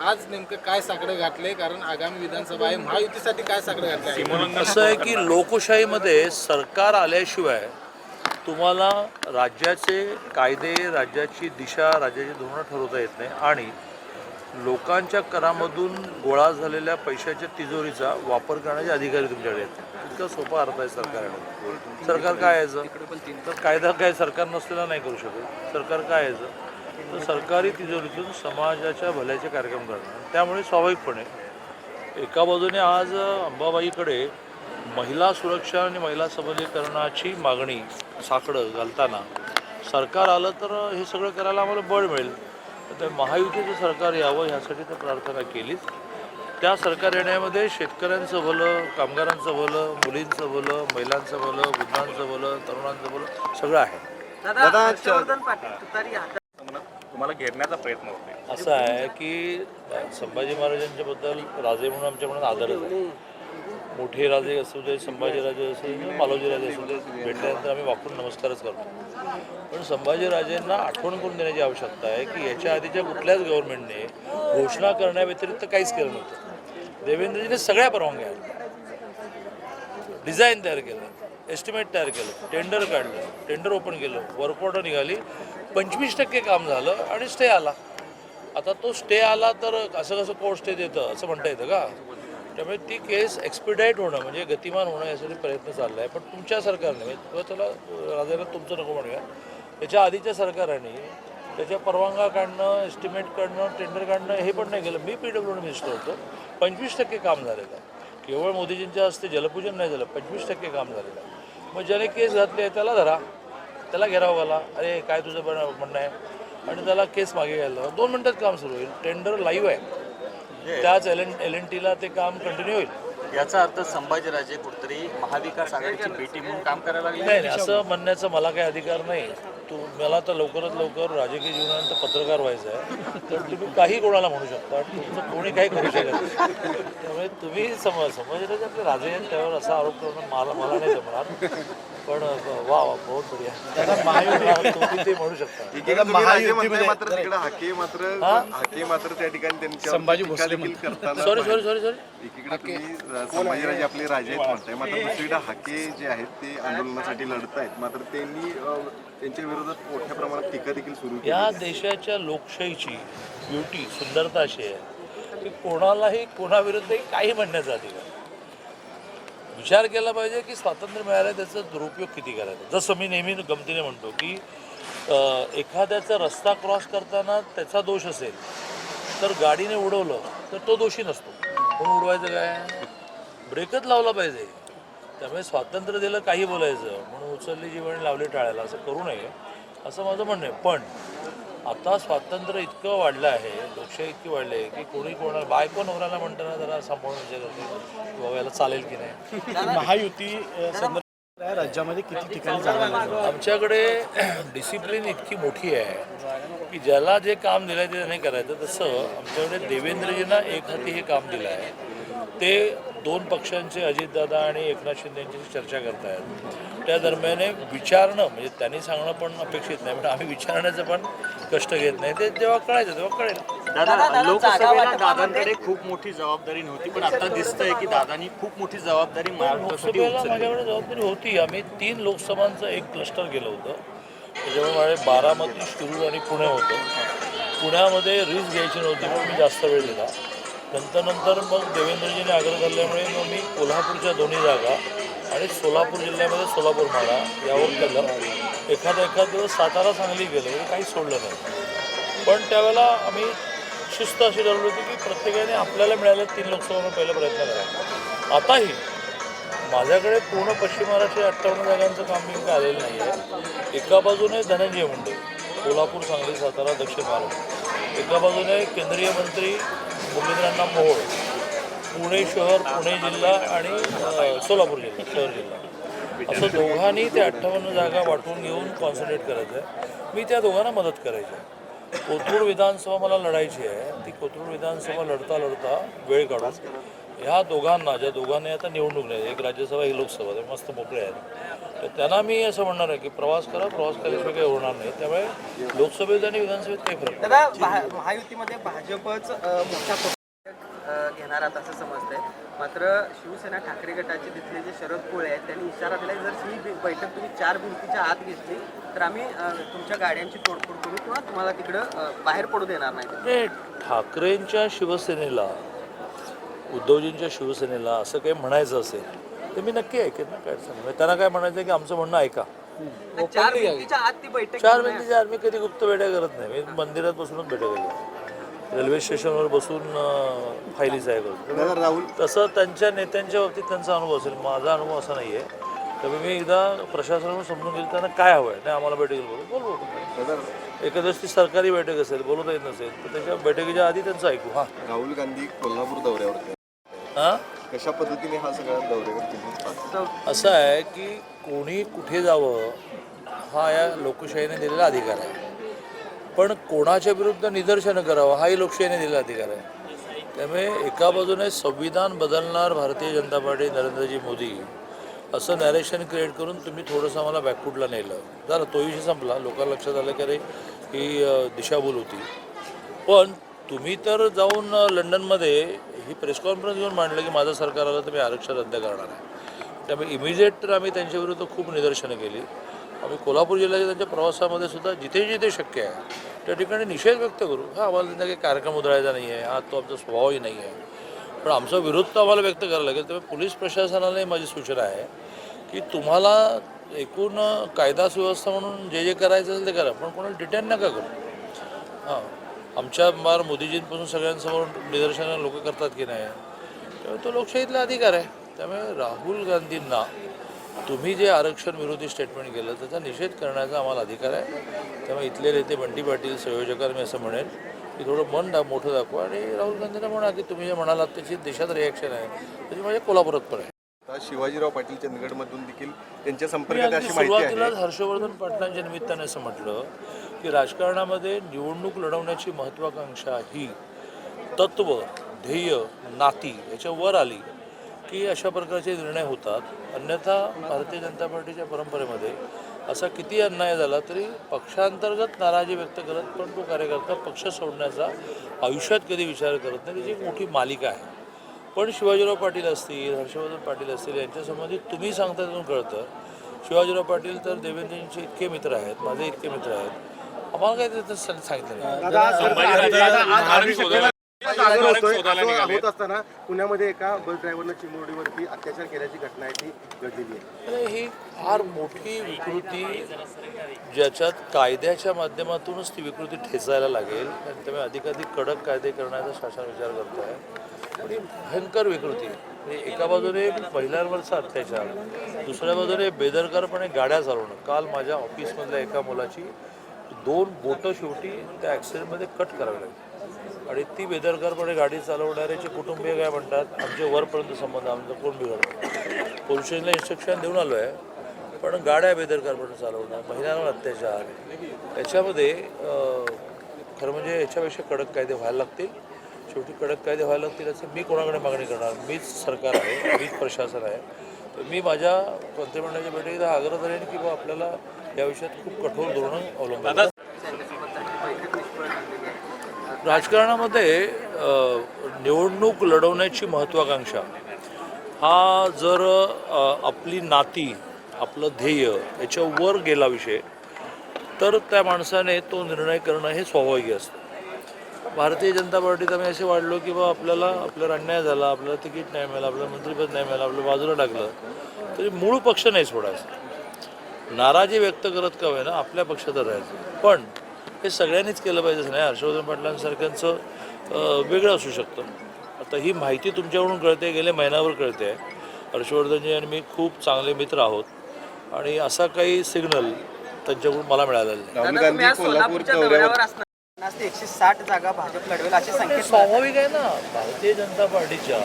आज नेमकं काय साकडं घातले, कारण आगामी विधानसभा आहे, महायुतीसाठी काय साकडं घातले? असं आहे की लोकशाहीमध्ये सरकार आल्याशिवाय तुम्हाला राज्याचे कायदे, राज्याची दिशा, राज्याची धोरणं ठरवता येत नाही आणि लोकांच्या करामधून गोळा झालेल्या पैशाच्या तिजोरीचा वापर करण्याचे अधिकारी तुमच्याकडे आहेत. इतका सोपा अर्थ आहे सरकारकडे. सरकार काय यायचं तर कायदा काय सरकार नसलेला नाही करू शकत. सरकार काय यायचं तर सरकारी तिजोरीतून समाजाच्या भल्याचे कार्यक्रम करणं. त्यामुळे स्वाभाविकपणे एका बाजूने आज अंबाबाईकडे महिला सुरक्षा आणि महिला सबलीकरणाची मागणी साकडं घालताना सरकार आलं तर हे सगळं करायला आम्हाला बळ मिळेल. तर महायुतीचं सरकार यावं ह्यासाठी तर प्रार्थना केलीच. त्या सरकार येण्यामध्ये शेतकऱ्यांचं भलं, कामगारांचं भलं, मुलींचं भलं, महिलांचं भलं, वृद्धांचं भलं, तरुणांचं भलं सगळं आहे. तुम्हाला घेरण्याचा प्रयत्न होते. असं आहे की संभाजी महाराजांच्या बद्दल राजे म्हणून आमच्या मनात आदरच आहे. मोठे राजे असू दे, संभाजीराजे असू दे, मालोजीराजे असू दे, भेटल्यानंतर आम्ही वाकून नमस्कारच करतो. पण संभाजीराजेंना आठवण करून देण्याची आवश्यकता आहे की याच्या आधीच्या कुठल्याच गव्हर्नमेंटने घोषणा करण्याव्यतिरिक्त काहीच केलं नव्हतं. देवेंद्रजीने सगळ्या परवानग्या आहेत, डिझाईन तयार केलं, एस्टिमेट तयार केलं, टेंडर काढलं, टेंडर ओपन केलं, वर्क ऑर्डर निघाली, 25% काम झालं आणि स्टे आला. आता तो स्टे आला तर असं कसं कोर्ट स्टे देतं असं म्हणता येतं का? त्यामुळे ती केस एक्सपिडाईट होणं म्हणजे गतिमान होणं यासाठी प्रयत्न चालला आहे. पण तुमच्या सरकारने किंवा त्याला राजाला तुमचं नको म्हणूया, त्याच्या आधीच्या सरकाराने त्याच्या परवानगा काढणं, एस्टिमेट काढणं, टेंडर काढणं हे पण नाही केलं. मी PWD मिनिस्टर होतो, 25% काम झालेलं आहे. केवळ मोदीजींच्या हस्ते जलपूजन नाही झालं, 25% काम झालेलं आहे. मग ज्याने केस घातले त्याला धरा, त्याला घेराव घाला, अरे काय तुझं म्हणणं आहे, आणि त्याला केस मागे घ्यायला 2 मिनिटात काम सुरू होईल. टेंडर लाईव्ह आहे, त्याच LNTला ते काम कंटिन्यू होईल. याचा अर्थ संभाजीराजे कुठेतरी महाविकास आघाडीची भेटी म्हणून काम करायला लागले. नाही, असं म्हणण्याचा मला काही अधिकार नाही. मला तर लवकरात लवकर राजकीय जीवनानंतर पत्रकार व्हायचं आहे, तर तुम्ही काही कोणाला म्हणू शकता, तुमचं कोणी काही करू शकत नाही. त्यामुळे तुम्ही संभाजीराजे आपले राजे आहेत त्यावर असा आरोप करणं मला नाही जमणार. पण वा बहुत बढिया, तुम्ही ते म्हणू शकता. मात्र त्या ठिकाणी त्यांच्या संभाजी भोसले सॉरी एकीकडे तुम्ही संभाजीराजे आपले राजे आहेत म्हणताय, मात्र दुसरीकडे हाके जे आहेत ते आंदोलनासाठी लढत आहेत. मात्र त्यांनी त्यांच्या विरोधात मोठ्या प्रमाणात टीका देखील सुरू केली. या देशाच्या लोकशाहीची ब्युटी, सुंदरता अशी आहे की कोणालाही कोणाविरुद्धही काही म्हणण्याचा अधिकार. विचार केला पाहिजे की स्वातंत्र्य मिळालं त्याचा दुरुपयोग किती करायचा. जसं मी नेहमी गमतीने म्हणतो की एखाद्याचा रस्ता क्रॉस करताना त्याचा दोष असेल तर गाडीने उडवलं तर तो दोषी नसतो. पण उडवायचं काय, ब्रेकच लावला पाहिजे. त्यामुळे स्वातंत्र्य दिलं काही बोलायचं म्हणून उचलली जीवन लावली टाळायला असं करू नये असं माझं म्हणणं आहे. पण आता स्वातंत्र्य इतकं वाढलं आहे, लोकशाही इतकी वाढली आहे की कोणी कोणाला बायको नवऱ्याला म्हणताना जरा सांभाळून विचार करते की बाबा याला चालेल की नाही. महायुती राज्यामध्ये किती ठिकाणी जाणार? आमच्याकडे डिसिप्लिन इतकी मोठी आहे की ज्याला जे काम दिलं आहे ते नाही करायचं. तसं आमच्याकडे देवेंद्रजींना एक हाती हे काम दिलं आहे. ते 2 पक्षांचे अजितदादा आणि एकनाथ शिंदे यांच्याशी चर्चा करत आहेत. त्या दरम्यान विचारणं म्हणजे त्यांनी सांगणं पण अपेक्षित नाही, पण आम्ही विचारण्याचं पण कष्ट घेत नाही. ते जेव्हा कळायचं तेव्हा कळेल. दादा, लोकसभेला दादांकडे खूप मोठी जबाबदारी नव्हती, पण आता दिसतंय की दादांनी खूप मोठी जबाबदारी लोकसभेला माझ्याकडे जबाबदारी होती. आम्ही 3 लोकसभांचं एक क्लस्टर गेलं होतं. त्याच्यामुळे माझे बारामती, शिरूर आणि पुणे होतं. पुण्यामध्ये रिस्क घ्यायची नव्हती मग मी जास्त वेळ दिला. नंतर मग देवेंद्रजीने आग्रह धरल्यामुळे मग मी कोल्हापूरच्या 2 जागा आणि सोलापूर जिल्ह्यामध्ये सोलापूर माळा यावर केलं. एखादा दिवस सातारा, सांगली गेलं, हे काही सोडलं नाही. पण त्यावेळेला आम्ही शिस्त अशी ठरवली होती की प्रत्येकाने आपल्याला मिळाल्या 3 लोकसभामध्ये पहिला प्रयत्न करायचा. आताही माझ्याकडे पूर्ण पश्चिम महाराष्ट्र 58 जागांचं काम मी काय आलेलं नाही आहे. एका बाजूने धनंजय मुंडे, कोल्हापूर, सांगली, सातारा, दक्षिण महाराष्ट्र. एका बाजूने केंद्रीय मंत्री मुरलीधरांना मोहोळ, पुणे शहर, पुणे जिल्हा आणि सोलापूर जिल्हा, शहर जिल्हा, असं दोघांनी ते 58 जागा वाटून घेऊन कॉन्सन्ट्रेट करायचं आहे. मी त्या दोघांना मदत करायची आहे. कोथरूड विधानसभा मला लढायची आहे. ती कोथरूड विधानसभा लढता वेळ काढून ह्या दोघांना ज्या दोघांनी आता निवडणूक नाही, एक राज्यसभा एक लोकसभा, ते मस्त मोकळे आहेत, तर त्यांना मी असं म्हणणार आहे की प्रवास केल्याशिवाय काही होणार नाही. त्यामुळे लोकसभेत आणि विधानसभेत काही फरक नाही. दादा महायुतीमध्ये भाजपच मोठा घेणार आता असं समजतंय. मात्र शिवसेना ठाकरे गटाचे तिथले जे शरद पोळे आहेत त्यांनी इशारा दिलाय, जर ही बैठक तुम्ही 4 भिंतीच्या आत घेतली तर आम्ही तुमच्या गाड्यांची तोडफोड करू किंवा तुम्हाला तिकडं बाहेर पडू देणार नाही. म्हणजे ठाकरेंच्या शिवसेनेला, उद्धवजींच्या शिवसेनेला असं काही म्हणायचं असेल तर मी नक्की ऐकेन ना. काय अडचण नाही. त्यांना काय म्हणायचं आहे की आमचं म्हणणं ऐका. 4 भिंतीच्या आत ती बैठक 4 भिंतीच्या आत मी कधी गुप्त बैठक करत नाही. मी मंदिरात बसूनच बैठक करतो, रेल्वे स्टेशनवर बसून फायली साहेब करतो. राहुल तसं त्यांच्या नेत्यांच्या बाबतीत त्यांचा अनुभव असेल, माझा अनुभव असा नाही आहे. तर मी एकदा प्रशासनाकडून समजून घेईल त्यांना काय हवं आहे. नाही आम्हाला बैठकीला बोलवू, एखाद्या सरकारी बैठक असेल, बोलवता येत नसेल तर त्याच्या बैठकीच्या आधी त्यांचं ऐकू. हां, राहुल गांधी कोल्हापूर दौऱ्यावर हां, कशा पद्धतीने हा सगळा दौऱ्यावर असं आहे की कोणी कुठे जावं हा या लोकशाहीने दिलेला अधिकार आहे, पण कोणाच्या विरुद्ध निदर्शनं करावं हाही लोकशाहीने दिलेला अधिकार आहे. त्यामुळे एका बाजूने संविधान बदलणार भारतीय जनता पार्टी, नरेंद्रजी मोदी असं नॅरेशन क्रिएट करून तुम्ही थोडंसं आम्हाला बॅकफूटला नेलं, झालं तो विषय संपला. लोकांना लक्षात आलं की अरे ही दिशाभूल होती. पण तुम्ही तर जाऊन लंडनमध्ये ही प्रेस कॉन्फरन्स घेऊन मांडलं की माझं सरकार आलं तर मी आरक्षण रद्द करणार आहे. त्यामुळे इमिजिएट तर आम्ही त्यांच्याविरुद्ध खूप निदर्शनं केली. आम्ही कोल्हापूर जिल्ह्याच्या त्यांच्या प्रवासामध्ये सुद्धा जिथे जिथे शक्य आहे त्या ठिकाणी निषेध व्यक्त करू. हा आम्हाला त्यांचा काही कार्यक्रम उधळायचा नाही आहे, हा तो आमचा स्वभावही नाही आहे, पण आमचा विरोध तर आम्हाला व्यक्त करायला लागेल. त्यामुळे पोलीस प्रशासनालाही माझी सूचना आहे की तुम्हाला एकूण कायदा सुव्यवस्था म्हणून जे जे करायचं असेल ते करा, पण कोणाला डिटेन नका करू. हां, आमच्या बार मोदीजींपासून सगळ्यांसमोर निदर्शनं लोक करतात की नाही, त्यामुळे तो लोकशाहीतला अधिकार आहे. त्यामुळे राहुल गांधींना तुम्ही जे आरक्षण विरोधी स्टेटमेंट केलं त्याचा निषेध करण्याचा आम्हाला अधिकार आहे. त्यामुळे इथले नेते बंटी पाटील संयोजकांना मी असं म्हणेन की थोडं मन मोठं दाखवा आणि राहुल गांधींना म्हणा की तुम्ही जे म्हणालात त्याची देशात रिॲक्शन आहे त्याची माझ्या कोल्हापुरात पण आहे. शिवाजीराव पाटील चंदगडमधून देखील त्यांच्या संपर्कात अशी माहिती सुरुवातीलाच आहे. हर्षवर्धन पाटलांच्या निमित्ताने असं म्हटलं की राजकारणामध्ये निवडणूक लढवण्याची महत्त्वाकांक्षा ही तत्व, ध्येय, नाती याच्यावर आली की अशा प्रकारचे निर्णय होतात. अन्यथा भारतीय जनता पार्टीच्या परंपरेमध्ये असा किती अन्याय झाला तरी पक्षांतर्गत नाराजी व्यक्त करत पण तो कार्यकर्ता पक्ष सोडण्याचा आयुष्यात कधी विचार करत नाही. त्याची एक मोठी मालिका आहे. पण शिवाजीराव पाटील असतील, हर्षवर्धन पाटील असतील यांच्यासंबंधित तुम्ही सांगता त्यातून कळतं. शिवाजीराव पाटील तर देवेंद्रजींचे इतके मित्र आहेत, माझे इतके मित्र आहेत, आम्हाला काही त्याचं सांगितलं नाही. होत असताना पुण्यामध्ये एका बस ड्रायव्हरनं चिमुरडीवरती अत्याचार केल्याची घटना आहे ती घडलेली आहे. आणि ही फार मोठी विकृती ज्याच्यात कायद्याच्या माध्यमातूनच ती विकृती ठेचायला लागेल आणि त्यामुळे अधिकाधिक कडक कायदे करण्याचा शासन विचार करत आहे. आणि भयंकर विकृती म्हणजे एका बाजूने महिलांवरचा अत्याचार, दुसऱ्या बाजूने बेदरकारपणे गाड्या चालवणं. काल माझ्या ऑफिसमधल्या एका मुलाची 2 बोटं शेवटी त्या ॲक्सिडेंटमध्ये कट करावी लागली आणि ती बेदरकारपणे गाडी चालवणाऱ्याचे कुटुंबीय काय म्हणतात, आमचे वरपर्यंत संबंध, आमचं कोण बिघडतं. पोलीस स्टेशनला इन्स्ट्रक्शन देऊन आलो आहे, पण गाड्या बेदरकारपणे चालवणं, महिलांवर अत्याचार, याच्यामध्ये खरं म्हणजे याच्यापेक्षा कडक कायदे व्हायला लागतील. शेवटी कडक कायदे व्हायला लागतील असं मी कोणाकडे मागणी करणार. मीच सरकार आहे, मीच प्रशासन आहे. तर मी माझ्या मंत्रिमंडळाच्या बैठकीत हा आग्रह करेन की बा आपल्याला या विषयात खूप कठोर धोरणं अवलंबलं. राजकारणामध्ये निवडणूक लढवण्याची महत्त्वाकांक्षा हा जर आपली नाती, आपलं ध्येय याच्यावर गेला विषय तर त्या माणसाने तो निर्णय करणं हे स्वाभाविक असतं. भारतीय जनता पार्टीत आम्ही असे वाढलो की बा आपल्याला अन्याय झाला, आपल्याला तिकीट नाही मिळालं, आपल्याला मंत्रिपद नाही मिळालं, आपलं बाजूला टाकलं तरी मूळ पक्ष नाही सोडायचं. नाराजी व्यक्त करत का होईना आपल्या पक्षात राहायचं. पण हे सगळ्यांनीच केलं पाहिजे असं नाही. हर्षवर्धन पाटलांसारख्यांचं वेगळं असू शकतं. आता ही माहिती तुमच्याकडून कळते, गेले महिन्यावर कळते आहे. हर्षवर्धनजी आणि मी खूप चांगले मित्र आहोत आणि असा काही सिग्नल त्यांच्याकडून मला मिळालेला नाही. राहुल गांधी कोल्हापूर दौऱ्यावर 160 जागा भाजप लढवेल अशी संकेत स्वाभाविक आहे ना. भारतीय जनता पार्टीच्या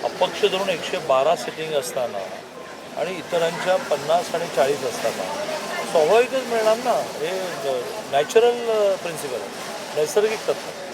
अपक्ष धरून 112 सिटिंग असताना आणि इतरांच्या 50 आणि 40 असताना स्वाभाविकच मिळणार ना. हे नॅचरल प्रिन्सिपल आहे, नैसर्गिक तत्व.